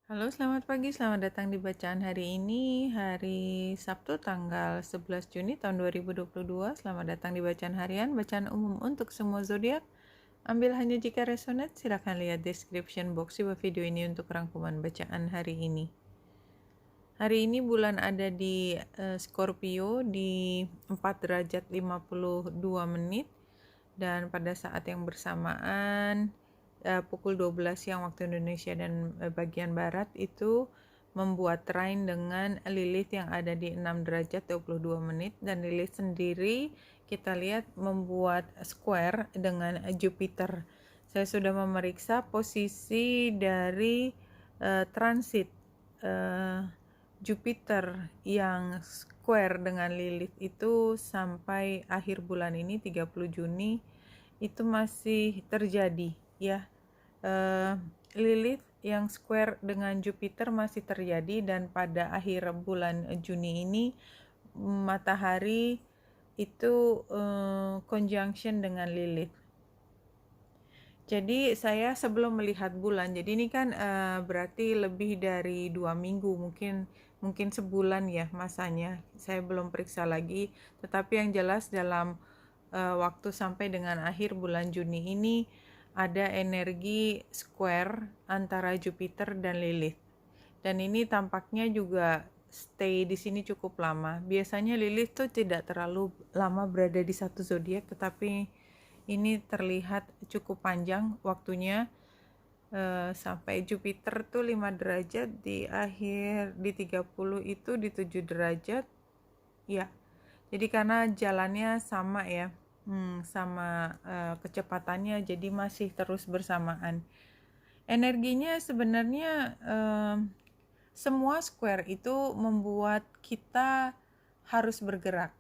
Halo, selamat pagi. Selamat datang di bacaan hari ini, hari Sabtu tanggal 11 Juni tahun 2022. Selamat datang di bacaan harian, bacaan umum untuk semua zodiak. Ambil hanya jika resonate, silakan lihat description box di bawah video ini untuk rangkuman bacaan hari ini. Hari ini bulan ada di Scorpio di 4 derajat 52 menit, dan pada saat yang bersamaan pukul 12 siang waktu Indonesia dan bagian barat itu membuat trine dengan Lilith yang ada di 6 derajat 22 menit, dan Lilith sendiri kita lihat membuat square dengan Jupiter. Saya sudah memeriksa posisi dari transit Jupiter yang square dengan Lilith itu sampai akhir bulan ini 30 Juni itu masih terjadi ya. Lilith yang square dengan Jupiter masih terjadi, dan pada akhir bulan Juni ini matahari itu conjunction dengan Lilith. Jadi saya sebelum melihat bulan, jadi ini kan berarti lebih dari 2 minggu, mungkin sebulan ya masanya. Saya belum periksa lagi, tetapi yang jelas dalam waktu sampai dengan akhir bulan Juni ini ada energi square antara Jupiter dan Lilith. Dan ini tampaknya juga stay di sini cukup lama. Biasanya Lilith tuh tidak terlalu lama berada di satu zodiak, tetapi ini terlihat cukup panjang waktunya, sampai Jupiter tuh 5 derajat di akhir di 30 itu di 7 derajat ya. Jadi karena jalannya sama ya, sama kecepatannya, jadi masih terus bersamaan. Energinya sebenarnya semua square itu membuat kita harus bergerak,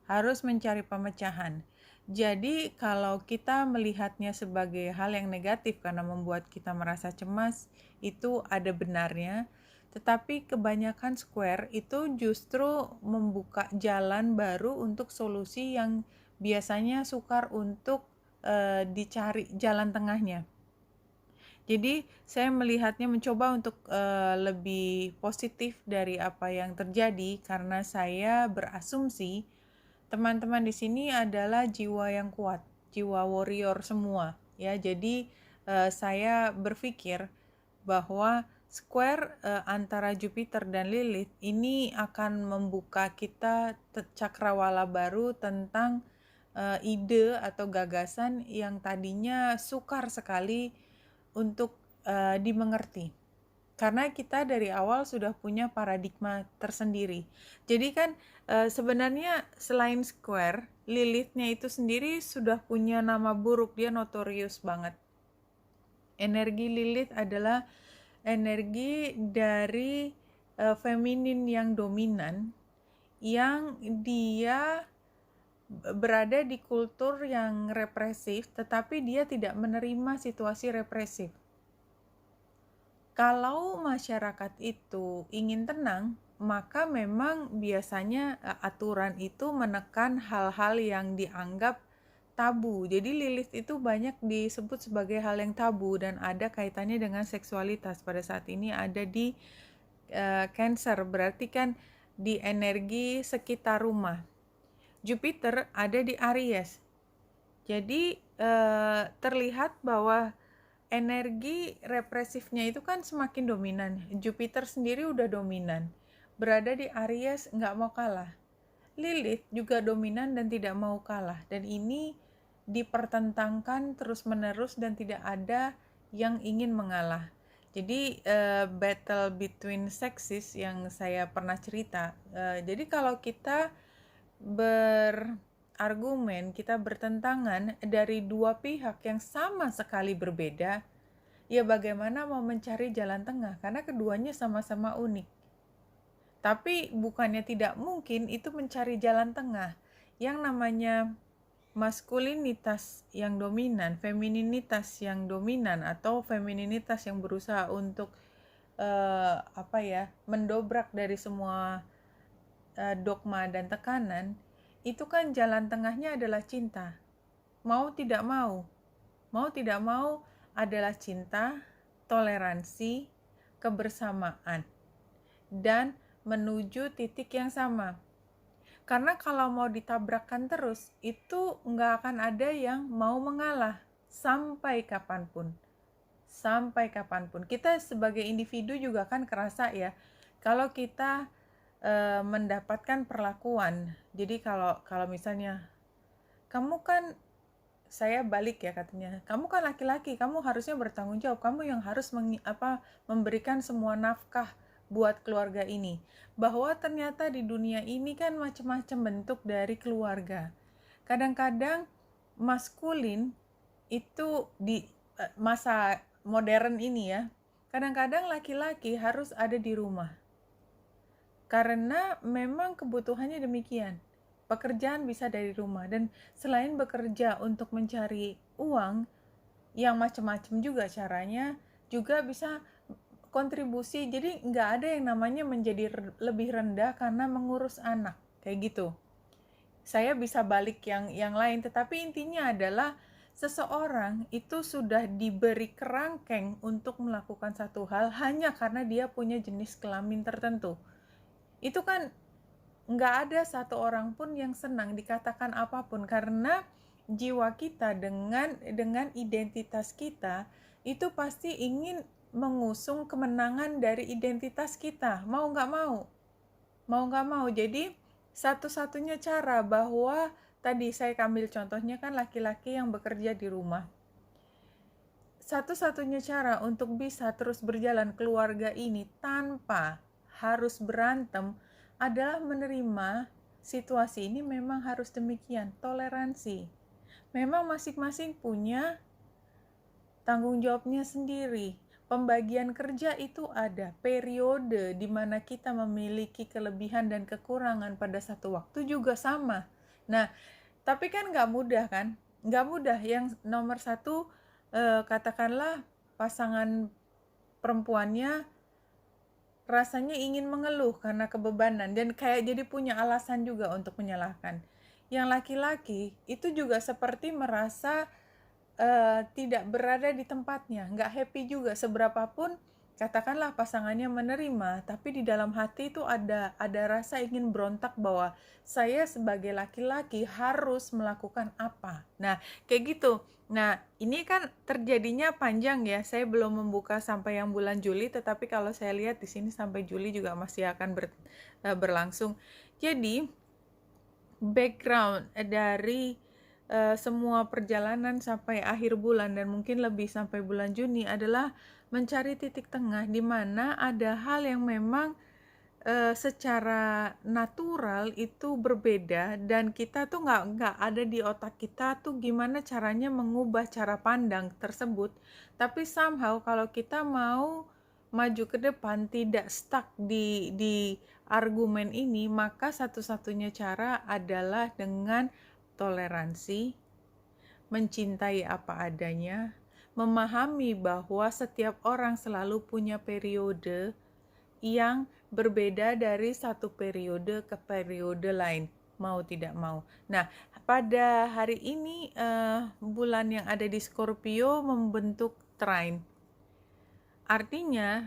harus mencari pemecahan. Jadi kalau kita melihatnya sebagai hal yang negatif karena membuat kita merasa cemas, itu ada benarnya. Tetapi kebanyakan square itu justru membuka jalan baru untuk solusi yang biasanya sukar untuk dicari jalan tengahnya. Jadi saya melihatnya, mencoba untuk lebih positif dari apa yang terjadi, karena saya berasumsi teman-teman di sini adalah jiwa yang kuat, jiwa warrior semua ya. Jadi saya berpikir bahwa square antara Jupiter dan Lilith ini akan membuka kita cakrawala baru tentang ide atau gagasan yang tadinya sukar sekali untuk dimengerti. Karena kita dari awal sudah punya paradigma tersendiri. Jadi kan sebenarnya selain square, Lilithnya itu sendiri sudah punya nama buruk, dia notorious banget. Energi Lilith adalah energi dari feminin yang dominan, yang dia berada di kultur yang represif, tetapi dia tidak menerima situasi represif. Kalau masyarakat itu ingin tenang, maka memang biasanya aturan itu menekan hal-hal yang dianggap tabu. Jadi Lilith itu banyak disebut sebagai hal yang tabu dan ada kaitannya dengan seksualitas. Pada saat ini ada di Cancer, berarti kan di energi sekitar rumah. Jupiter ada di Aries. Jadi terlihat bahwa energi represifnya itu kan semakin dominan. Jupiter sendiri udah dominan, berada di Aries, nggak mau kalah. Lilith juga dominan dan tidak mau kalah, dan ini dipertentangkan terus-menerus dan tidak ada yang ingin mengalah. Jadi battle between sexes yang saya pernah cerita. Jadi kalau kita berargumen, kita bertentangan dari dua pihak yang sama sekali berbeda, ya bagaimana mau mencari jalan tengah, karena keduanya sama-sama unik. Tapi bukannya tidak mungkin itu mencari jalan tengah. Yang namanya maskulinitas yang dominan, femininitas yang dominan, atau femininitas yang berusaha untuk mendobrak dari semua dogma dan tekanan, itu kan jalan tengahnya adalah cinta. Mau tidak mau adalah cinta, toleransi, kebersamaan dan menuju titik yang sama. Karena kalau mau ditabrakkan terus, itu nggak akan ada yang mau mengalah sampai kapanpun. Sampai kapanpun. Kita sebagai individu juga kan kerasa ya, kalau kita mendapatkan perlakuan. Jadi kalau misalnya, kamu kan, saya balik ya katanya, kamu kan laki-laki, kamu harusnya bertanggung jawab, kamu yang harus memberikan semua nafkah buat keluarga ini. Bahwa ternyata di dunia ini kan macam-macam bentuk dari keluarga. Kadang-kadang maskulin itu di masa modern ini ya, kadang-kadang laki-laki harus ada di rumah. Karena memang kebutuhannya demikian. Pekerjaan bisa dari rumah, dan selain bekerja untuk mencari uang yang macam-macam juga caranya, juga bisa kontribusi. Jadi nggak ada yang namanya menjadi lebih rendah karena mengurus anak kayak gitu. Saya bisa balik yang lain, tetapi intinya adalah seseorang itu sudah diberi kerangkeng untuk melakukan satu hal hanya karena dia punya jenis kelamin tertentu. Itu kan nggak ada satu orang pun yang senang dikatakan apapun, karena jiwa kita dengan identitas kita itu pasti ingin mengusung kemenangan dari identitas kita, mau nggak mau. Jadi satu-satunya cara, bahwa tadi saya ambil contohnya kan laki-laki yang bekerja di rumah, satu-satunya cara untuk bisa terus berjalan keluarga ini tanpa harus berantem adalah menerima situasi ini memang harus demikian, toleransi. Memang masing-masing punya tanggung jawabnya sendiri. Pembagian kerja itu ada, periode di mana kita memiliki kelebihan dan kekurangan pada satu waktu juga sama. Nah, tapi kan nggak mudah kan? Nggak mudah. Yang nomor satu, katakanlah pasangan perempuannya rasanya ingin mengeluh karena kebebanan dan kayak jadi punya alasan juga untuk menyalahkan. Yang laki-laki itu juga seperti merasa tidak berada di tempatnya, nggak happy juga, seberapapun katakanlah pasangannya menerima, tapi di dalam hati itu ada rasa ingin berontak bahwa saya sebagai laki-laki harus melakukan apa. Nah, kayak gitu. Nah, ini kan terjadinya panjang ya. Saya belum membuka sampai yang bulan Juli, tetapi kalau saya lihat di sini sampai Juli juga masih akan berlangsung. Jadi, background dari semua perjalanan sampai akhir bulan dan mungkin lebih sampai bulan Juni adalah mencari titik tengah di mana ada hal yang memang secara natural itu berbeda, dan kita tuh nggak ada di otak kita tuh gimana caranya mengubah cara pandang tersebut. Tapi somehow kalau kita mau maju ke depan, tidak stuck di argumen ini, maka satu-satunya cara adalah dengan toleransi, mencintai apa adanya, memahami bahwa setiap orang selalu punya periode yang berbeda dari satu periode ke periode lain, mau tidak mau. Nah, pada hari ini bulan yang ada di Scorpio membentuk trine. Artinya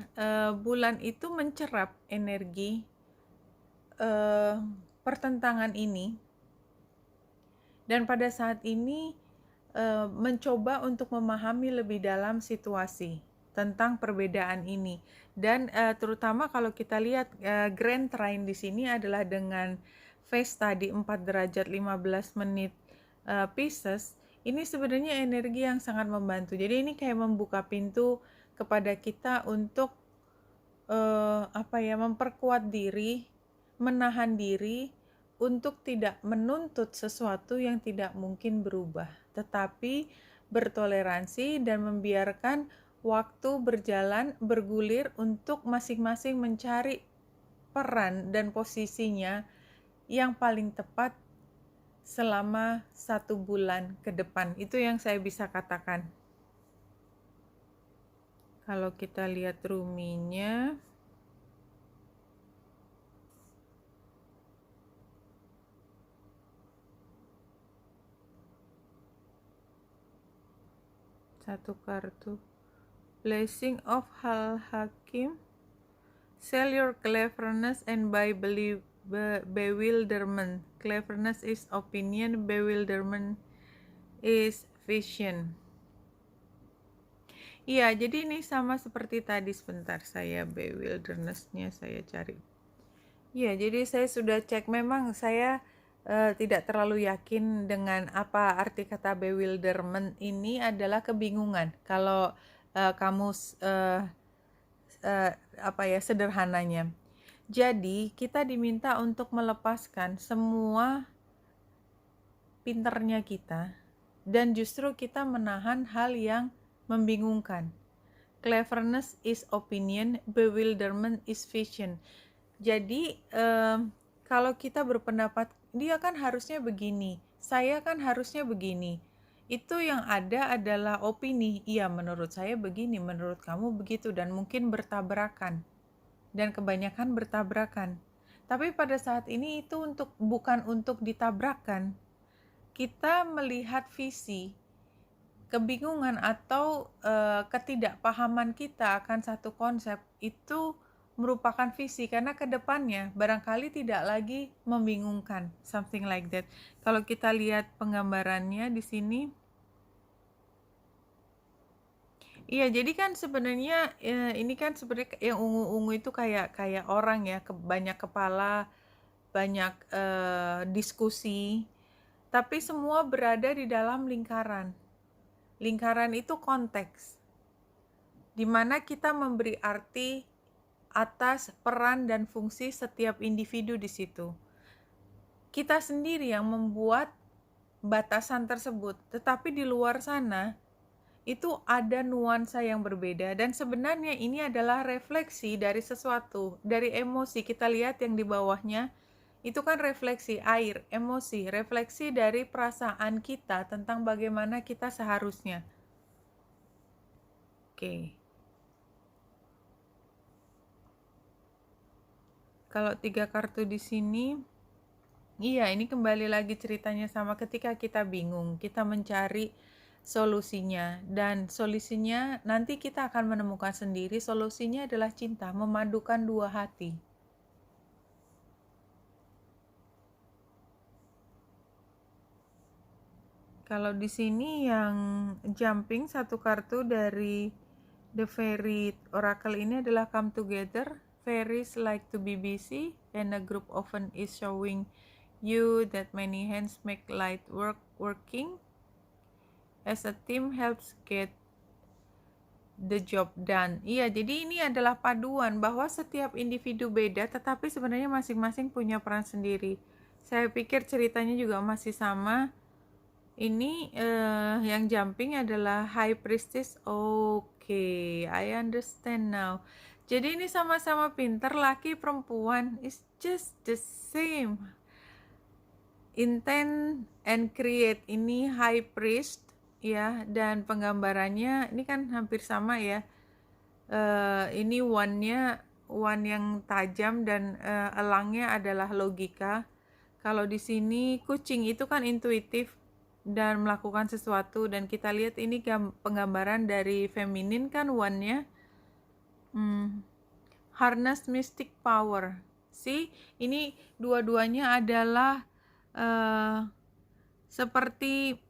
bulan itu mencerap energi pertentangan ini, dan pada saat ini mencoba untuk memahami lebih dalam situasi tentang perbedaan ini. Dan terutama kalau kita lihat Grand Trine di sini adalah dengan Vesta di 4 derajat 15 menit Pisces, ini sebenarnya energi yang sangat membantu. Jadi ini kayak membuka pintu kepada kita untuk memperkuat diri, menahan diri untuk tidak menuntut sesuatu yang tidak mungkin berubah, tetapi bertoleransi dan membiarkan waktu bergulir untuk masing-masing mencari peran dan posisinya yang paling tepat selama 1 bulan ke depan. Itu yang saya bisa katakan. Kalau kita lihat ruminya, satu kartu Blessing of Al-Hakim. Sell your cleverness and buy bewilderment. Cleverness is opinion, bewilderment is vision. Iya, jadi ini sama seperti tadi. Sebentar, saya bewilderness-nya saya cari. Iya, jadi saya sudah cek. Memang saya tidak terlalu yakin dengan apa arti kata bewilderment ini adalah kebingungan. Kalau kamus apa ya sederhananya. Jadi kita diminta untuk melepaskan semua pinternya kita dan justru kita menahan hal yang membingungkan. Cleverness is opinion, bewilderment is vision. Jadi kalau kita berpendapat dia kan harusnya begini, saya kan harusnya begini, itu yang ada adalah opini. Iya, menurut saya begini, menurut kamu begitu, dan mungkin bertabrakan, dan kebanyakan bertabrakan. Tapi pada saat ini itu bukan untuk ditabrakkan. Kita melihat visi, kebingungan atau ketidakpahaman kita akan satu konsep itu merupakan visi, karena kedepannya barangkali tidak lagi membingungkan, something like that. Kalau kita lihat penggambarannya di sini, iya, jadi kan sebenarnya ini kan sebenarnya yang ungu-ungu itu kayak orang ya, banyak kepala, banyak diskusi, tapi semua berada di dalam lingkaran. Lingkaran itu konteks, di mana kita memberi arti atas peran dan fungsi setiap individu di situ. Kita sendiri yang membuat batasan tersebut, tetapi di luar sana itu ada nuansa yang berbeda, dan sebenarnya ini adalah refleksi dari sesuatu, dari emosi. Kita lihat yang di bawahnya, itu kan refleksi air, emosi, refleksi dari perasaan kita tentang bagaimana kita seharusnya. Oke. Kalau 3 kartu di sini, iya, ini kembali lagi ceritanya sama ketika kita bingung, kita mencari solusinya, dan solusinya nanti kita akan menemukan sendiri. Solusinya adalah cinta, memadukan dua hati. Kalau di sini yang jumping satu kartu dari The Fairy Oracle ini adalah come together. Fairies like to be busy, and a group often is showing you that many hands make light working. As a team helps get the job done. Iya, jadi ini adalah paduan bahwa setiap individu beda, tetapi sebenarnya masing-masing punya peran sendiri. Saya pikir ceritanya juga masih sama. Ini yang jumping adalah High Priestess. Oke, I understand now. Jadi ini sama-sama pinter, laki perempuan, is just the same. Intent and create, ini High Priest ya, dan penggambarannya ini kan hampir sama ya. Ini one yang tajam, dan elangnya adalah logika. Kalau di sini kucing itu kan intuitif dan melakukan sesuatu, dan kita lihat ini penggambaran dari feminin kan one-nya. Harness mystic power. See, ini dua-duanya adalah seperti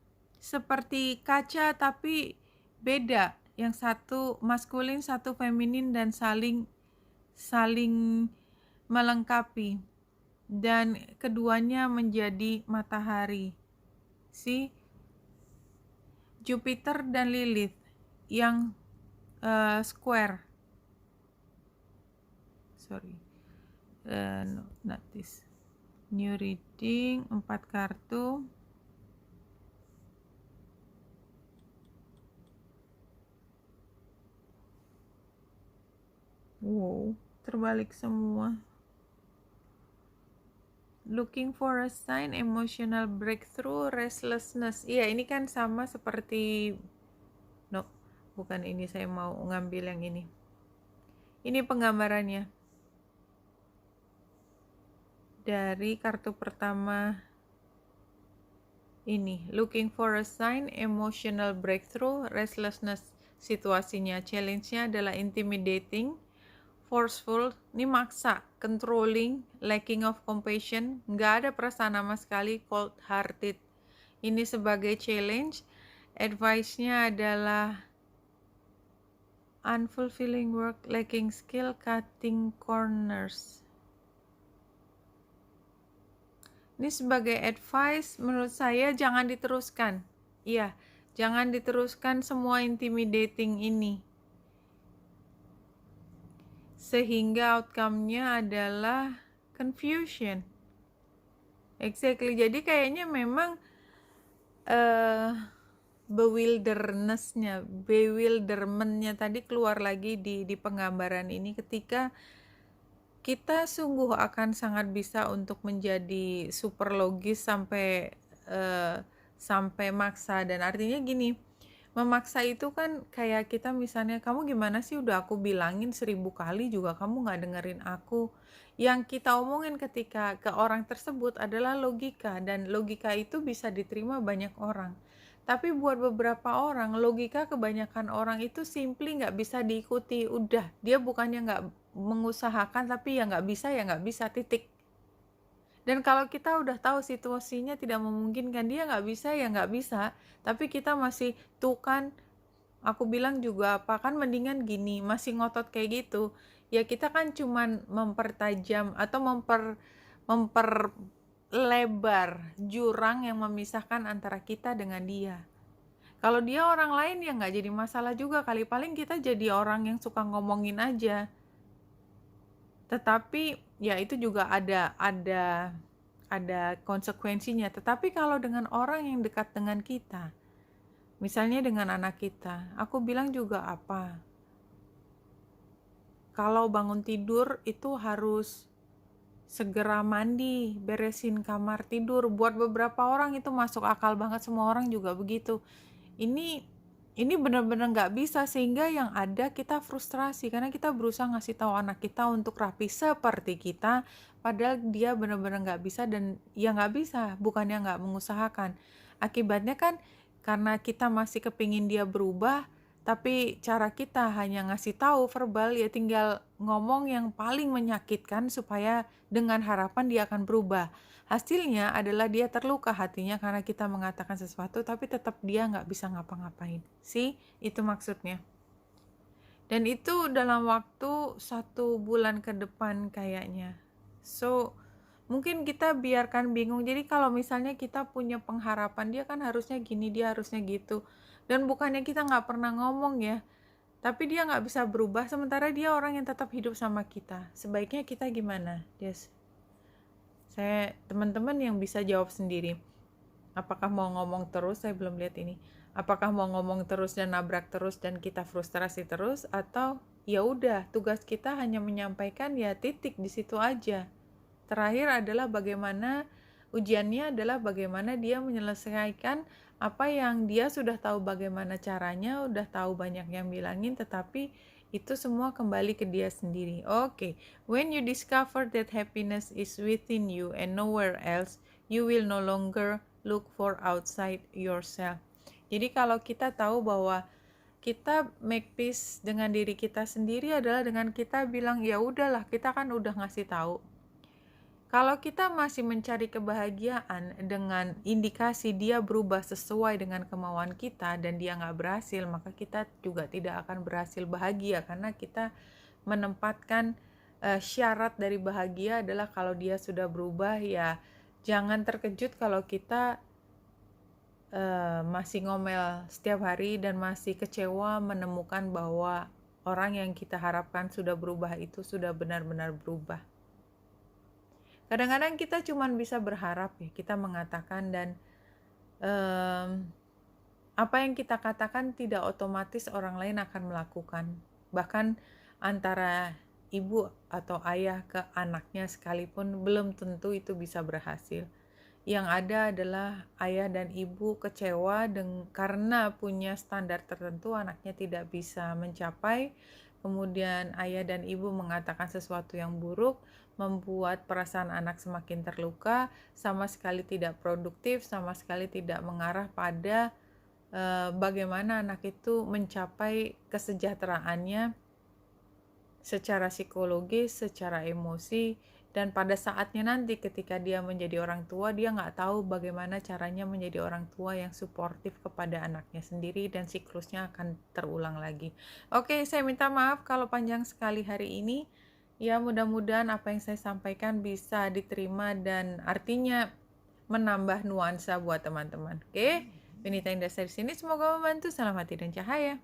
kaca tapi beda. Yang satu maskulin, satu feminin, dan saling melengkapi. Dan keduanya menjadi matahari. See, Jupiter dan Lilith yang square. Sorry, no, not this. New reading 4 kartu. Wow, terbalik semua. Looking for a sign, emotional breakthrough, restlessness. Iya, ini kan sama seperti, no, bukan ini, saya mau ngambil yang ini. Ini penggambarannya dari kartu pertama ini. Looking for a sign, emotional breakthrough, restlessness. situasinya. Challenge-nya adalah intimidating, forceful, ini maksa, controlling, lacking of compassion, nggak ada perasaan sama sekali, cold-hearted. Ini sebagai challenge. Advice-nya adalah unfulfilling work, lacking skill, cutting corners. Ini sebagai advice, menurut saya jangan diteruskan. Iya, jangan diteruskan semua intimidating ini. Sehingga outcome-nya adalah confusion. Exactly, jadi kayaknya memang bewilderment-nya tadi keluar lagi di penggambaran ini ketika kita sungguh akan sangat bisa untuk menjadi super logis sampai maksa. Dan artinya gini, memaksa itu kan kayak kita misalnya, kamu gimana sih, udah aku bilangin 1000 kali juga kamu gak dengerin aku. Yang kita omongin ketika ke orang tersebut adalah logika, dan logika itu bisa diterima banyak orang. Tapi buat beberapa orang, logika kebanyakan orang itu simply nggak bisa diikuti. Udah, dia bukannya nggak mengusahakan, tapi ya nggak bisa, titik. Dan kalau kita udah tahu situasinya tidak memungkinkan, dia nggak bisa, ya nggak bisa. Tapi kita masih, tuh kan, aku bilang juga apa, kan mendingan gini, masih ngotot kayak gitu. Ya kita kan cuman mempertajam atau memperlebar jurang yang memisahkan antara kita dengan dia. Kalau dia orang lain ya nggak jadi masalah juga kali, paling kita jadi orang yang suka ngomongin aja. Tetapi ya itu juga ada konsekuensinya. Tetapi kalau dengan orang yang dekat dengan kita, misalnya dengan anak kita, aku bilang juga apa, kalau bangun tidur itu harus segera mandi, beresin kamar tidur. Buat beberapa orang itu masuk akal banget, semua orang juga begitu. Ini benar-benar nggak bisa, sehingga yang ada kita frustrasi karena kita berusaha ngasih tahu anak kita untuk rapi seperti kita, padahal dia benar-benar nggak bisa. Dan ya nggak bisa, bukannya nggak mengusahakan. Akibatnya kan karena kita masih kepingin dia berubah, tapi cara kita hanya ngasih tahu verbal, ya tinggal ngomong yang paling menyakitkan supaya dengan harapan dia akan berubah. Hasilnya adalah dia terluka hatinya karena kita mengatakan sesuatu tapi tetap dia nggak bisa ngapa-ngapain. Itu maksudnya. Dan itu dalam waktu 1 bulan ke depan kayaknya. So, mungkin kita biarkan bingung. Jadi kalau misalnya kita punya pengharapan, dia kan harusnya gini, dia harusnya gitu. Dan bukannya kita nggak pernah ngomong ya, tapi dia nggak bisa berubah, sementara dia orang yang tetap hidup sama kita. Sebaiknya kita gimana? Yes. Teman-teman yang bisa jawab sendiri. Apakah mau ngomong terus? Saya belum lihat ini. Apakah mau ngomong terus dan nabrak terus dan kita frustrasi terus, atau ya udah tugas kita hanya menyampaikan, ya titik di situ aja. Terakhir adalah ujiannya adalah bagaimana dia menyelesaikan apa yang dia sudah tahu bagaimana caranya, udah tahu banyak yang bilangin, tetapi itu semua kembali ke dia sendiri. Oke. When you discover that happiness is within you and nowhere else, you will no longer look for outside yourself. Jadi kalau kita tahu bahwa kita make peace dengan diri kita sendiri adalah dengan kita bilang, ya udahlah, kita kan udah ngasih tahu. Kalau kita masih mencari kebahagiaan dengan indikasi dia berubah sesuai dengan kemauan kita dan dia nggak berhasil, maka kita juga tidak akan berhasil bahagia, karena kita menempatkan syarat dari bahagia adalah kalau dia sudah berubah. Ya jangan terkejut kalau kita masih ngomel setiap hari dan masih kecewa menemukan bahwa orang yang kita harapkan sudah berubah itu sudah benar-benar berubah. Kadang-kadang kita cuma bisa berharap ya, kita mengatakan, dan apa yang kita katakan tidak otomatis orang lain akan melakukan. Bahkan antara ibu atau ayah ke anaknya sekalipun belum tentu itu bisa berhasil. Yang ada adalah ayah dan ibu kecewa karena punya standar tertentu anaknya tidak bisa mencapai. Kemudian ayah dan ibu mengatakan sesuatu yang buruk, membuat perasaan anak semakin terluka, sama sekali tidak produktif, sama sekali tidak mengarah pada bagaimana anak itu mencapai kesejahteraannya secara psikologis, secara emosi, dan pada saatnya nanti ketika dia menjadi orang tua, dia nggak tahu bagaimana caranya menjadi orang tua yang suportif kepada anaknya sendiri, dan siklusnya akan terulang lagi. Oke, saya minta maaf kalau panjang sekali hari ini. Ya, mudah-mudahan apa yang saya sampaikan bisa diterima dan artinya menambah nuansa buat teman-teman. Oke, Benita Indah dari sini, semoga membantu. Salam hati dan cahaya.